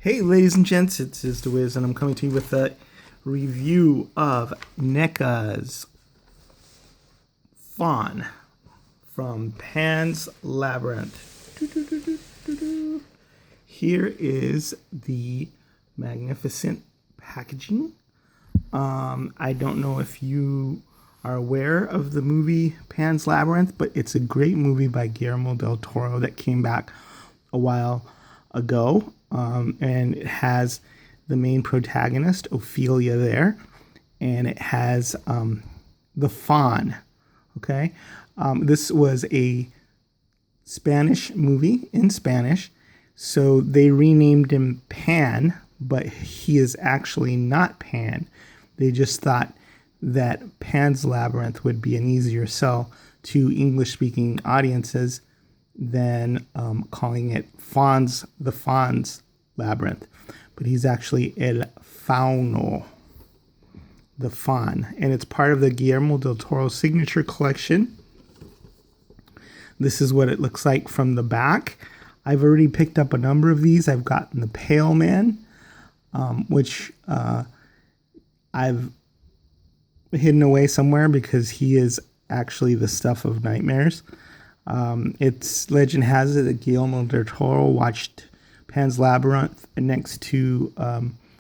Hey, ladies and gents, it's Is the Wiz, and I'm coming to you with a review of NECA's Faun from Pan's Labyrinth. Here is the magnificent packaging. I don't know if you are aware of the movie Pan's Labyrinth, but it's a great movie by Guillermo del Toro that came back a while ago. And it has the main protagonist, Ophelia, there. And it has the Faun. Okay? This was a Spanish movie in Spanish. So they renamed him Pan, but he is actually not Pan. They just thought that Pan's Labyrinth would be an easier sell to English-speaking audiences than calling it the Faun's Labyrinth. But he's actually El Fauno, the Faun. And it's part of the Guillermo del Toro signature collection. This is what it looks like from the back. I've already picked up a number of these. I've gotten the Pale Man, which I've hidden away somewhere because he is actually the stuff of nightmares. It's legend has it that Guillermo del Toro watched Pan's Labyrinth next to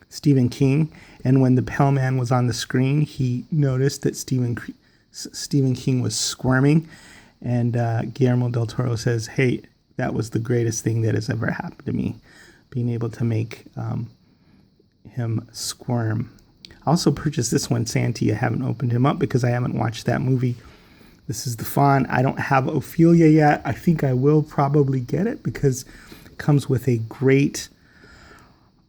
Stephen King, and when the Pale Man was on the screen, he noticed that Stephen King was squirming, and Guillermo del Toro says, "Hey, that was the greatest thing that has ever happened to me, being able to make him squirm." I also purchased this one, Santee. I haven't opened him up because I haven't watched that movie. This is the Faun. I don't have Ophelia yet. I think I will probably get it because it comes with a great,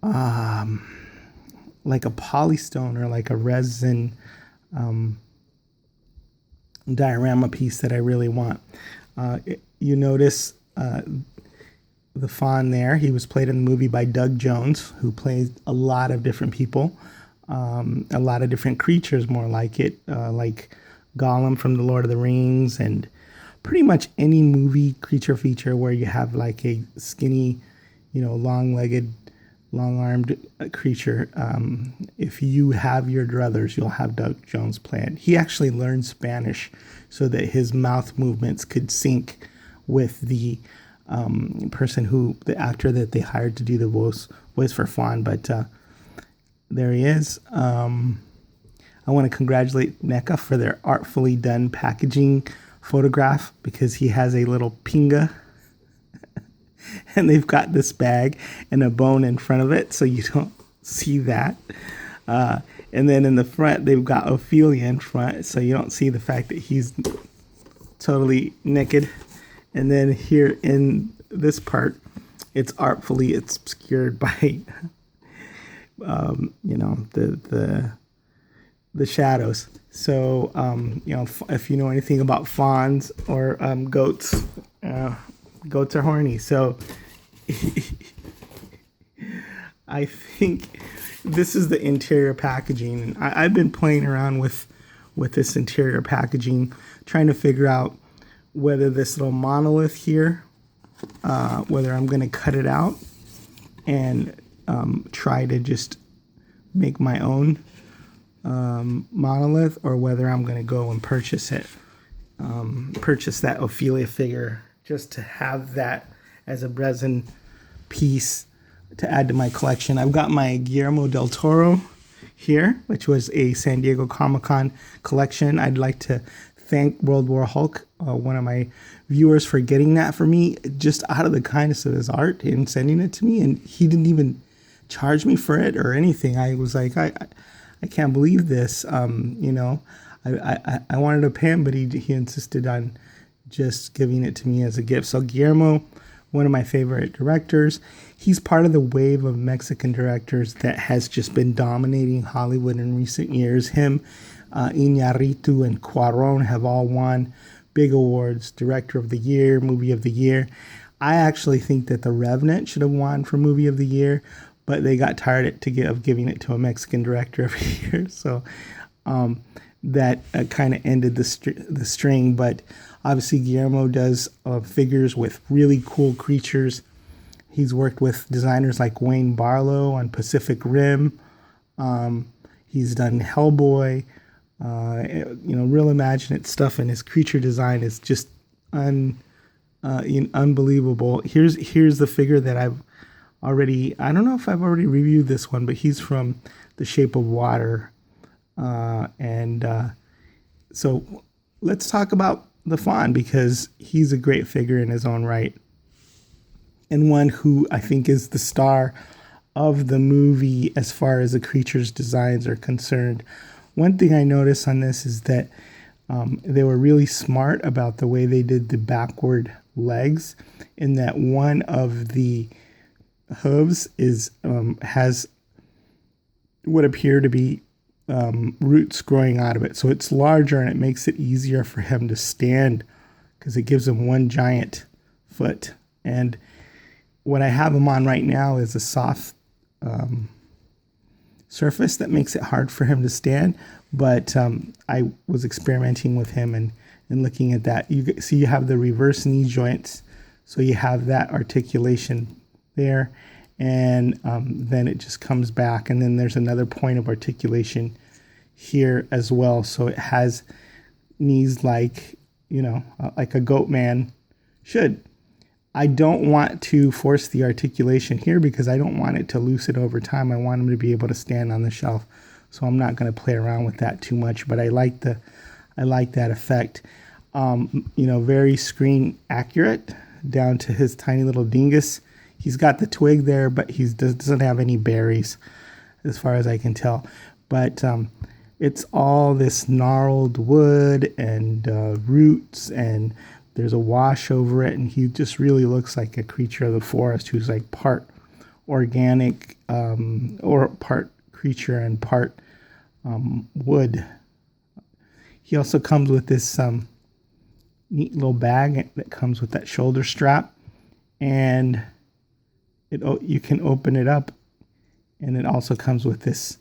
like a polystone or like a resin diorama piece that I really want. You notice the Faun there. He was played in the movie by Doug Jones, who played a lot of different people, a lot of different creatures, more like it, like Gollum from The Lord of the Rings, and pretty much any movie creature feature where you have like a skinny, long-legged, long-armed creature. If you have your druthers, you'll have Doug Jones play it. He actually learned Spanish so that his mouth movements could sync with the the actor that they hired to do the voice for Faun. But there he is. I want to congratulate NECA for their artfully done packaging photograph because he has a little pinga and they've got this bag and a bone in front of it so you don't see that. And then in the front, they've got Ophelia in front so you don't see the fact that he's totally naked. And then here in this part, it's artfully obscured by, the shadows. So, if you know anything about fawns or goats, goats are horny. So I think this is the interior packaging. I've been playing around with this interior packaging, trying to figure out whether this little monolith here, whether I'm going to cut it out and try to just make my own monolith, or whether I'm going to go and purchase that Ophelia figure just to have that as a resin piece to add to my collection. I've got my Guillermo del Toro here, which was a San Diego Comic-Con collection. I'd like to thank World War Hulk, one of my viewers, for getting that for me just out of the kindness of his art and sending it to me, and he didn't even charge me for it or anything. I was like, I can't believe this. I wanted to pay him, but he insisted on just giving it to me as a gift. So Guillermo, one of my favorite directors, he's part of the wave of Mexican directors that has just been dominating Hollywood in recent years. Him, Iñárritu, and Cuarón have all won big awards, Director of the Year, Movie of the Year. I actually think that The Revenant should have won for Movie of the Year, but they got tired of giving it to a Mexican director every year. So that kind of ended the string. But obviously Guillermo does figures with really cool creatures. He's worked with designers like Wayne Barlow on Pacific Rim. He's done Hellboy, real imaginative stuff, and his creature design is just unbelievable. Here's the figure that I don't know if I've already reviewed this one, but he's from The Shape of Water. So let's talk about the Faun, because he's a great figure in his own right, and one who I think is the star of the movie as far as the creature's designs are concerned. One thing I noticed on this is that they were really smart about the way they did the backward legs, in that one of the hooves has what appear to be roots growing out of it. So it's larger and it makes it easier for him to stand, because it gives him one giant foot. And what I have him on right now is a soft surface that makes it hard for him to stand. But I was experimenting with him and looking at that. You see, you have the reverse knee joints, so you have that articulation there, and then it just comes back, and then there's another point of articulation here as well. So it has knees like a goat man should. I don't want to force the articulation here because I don't want it to loosen over time. I want him to be able to stand on the shelf. So I'm not going to play around with that too much, but I like that effect. Very screen accurate down to his tiny little dingus. He's got the twig there, but he doesn't have any berries as far as I can tell. But it's all this gnarled wood and roots, and there's a wash over it, and he just really looks like a creature of the forest who's like part organic or part creature and part wood. He also comes with this neat little bag that comes with that shoulder strap, and you can open it up, and it also comes with this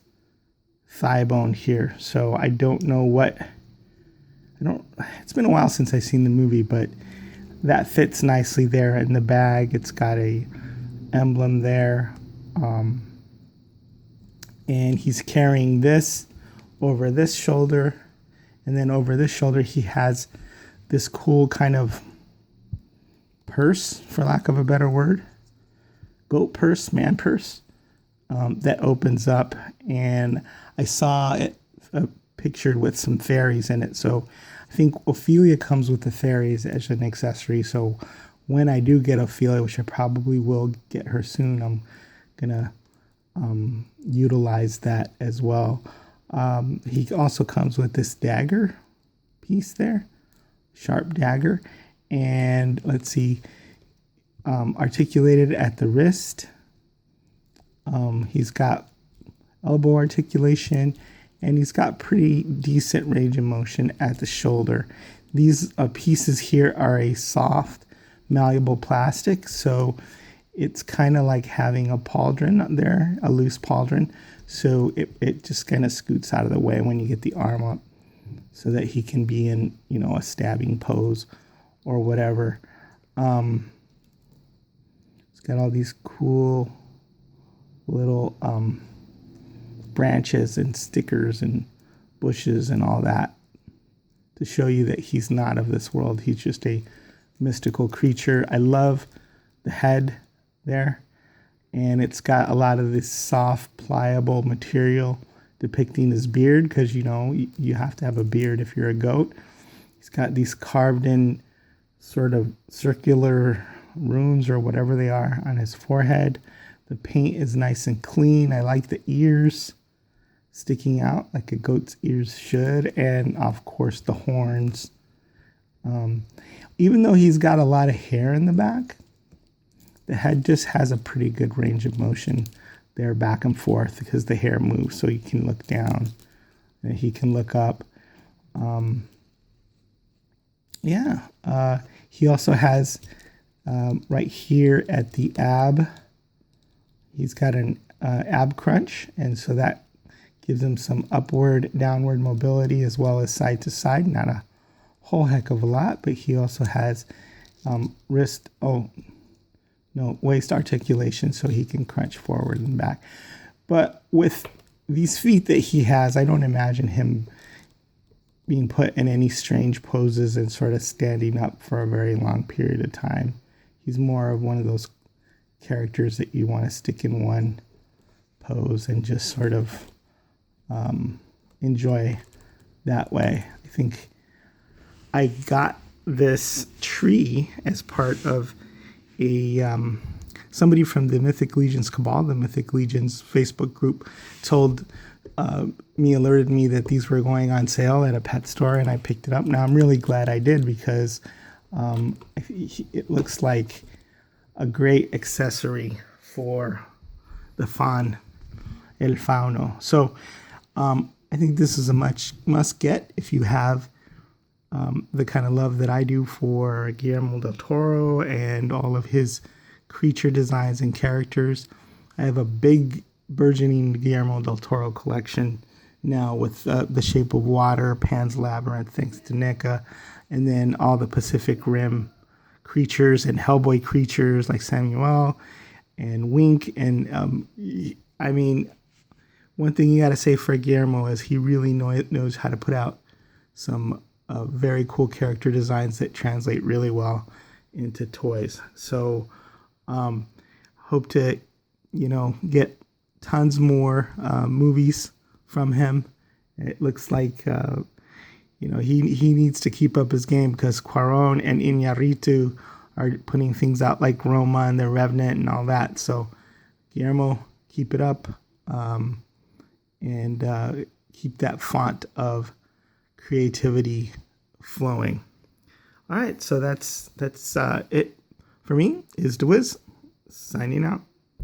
thigh bone here. So I don't know it's been a while since I've seen the movie, but that fits nicely there in the bag. It's got a emblem there, and he's carrying this over this shoulder, and then over this shoulder he has this cool kind of purse, for lack of a better word, goat purse, man purse, that opens up, and I saw it pictured with some fairies in it. So I think Ophelia comes with the fairies as an accessory. So when I do get Ophelia, which I probably will get her soon, I'm gonna utilize that as well. He also comes with this dagger piece there, sharp dagger, and let's see, articulated at the wrist. He's got elbow articulation, and he's got pretty decent range of motion at the shoulder. These pieces here are a soft, malleable plastic, so it's kind of like having a pauldron there, a loose pauldron. So it just kind of scoots out of the way when you get the arm up, so that he can be in, a stabbing pose or whatever. It's got all these cool little branches and stickers and bushes and all that to show you that he's not of this world. He's just a mystical creature. I love the head there, and it's got a lot of this soft, pliable material depicting his beard, because you have to have a beard if you're a goat. He's got these carved in sort of circular runes or whatever they are on his forehead. The paint is nice and clean. I like the ears sticking out like a goat's ears should, and of course the horns. Even though he's got a lot of hair in the back, the head just has a pretty good range of motion there, back and forth, because the hair moves, so you can look down and he can look up. He also has right here at the ab, he's got an ab crunch, and so that gives him some upward, downward mobility as well as side to side. Not a whole heck of a lot, but he also has no waist articulation so he can crunch forward and back. But with these feet that he has, I don't imagine him being put in any strange poses and sort of standing up for a very long period of time. He's more of one of those characters that you want to stick in one pose and just sort of enjoy that way. I think I got this tree as part of a somebody from the Mythic Legions Cabal, the Mythic Legions Facebook group, alerted me that these were going on sale at a pet store, and I picked it up. Now I'm really glad I did, because it looks like a great accessory for the Faun, El Fauno. So I think this is a must get if you have the kind of love that I do for Guillermo del Toro and all of his creature designs and characters. I have a big burgeoning Guillermo del Toro collection now with The Shape of Water, Pan's Labyrinth, thanks to NECA, and then all the Pacific Rim creatures and Hellboy creatures like Samuel and Wink. And I mean, one thing you got to say for Guillermo is he really knows how to put out some very cool character designs that translate really well into toys. So hope to, get tons more movies from him. It looks like, he needs to keep up his game, because Cuarón and Iñárritu are putting things out like Roma and The Revenant and all that. So Guillermo, keep it up, and keep that font of creativity flowing. All right, so that's it for me. Is DeWiz signing out.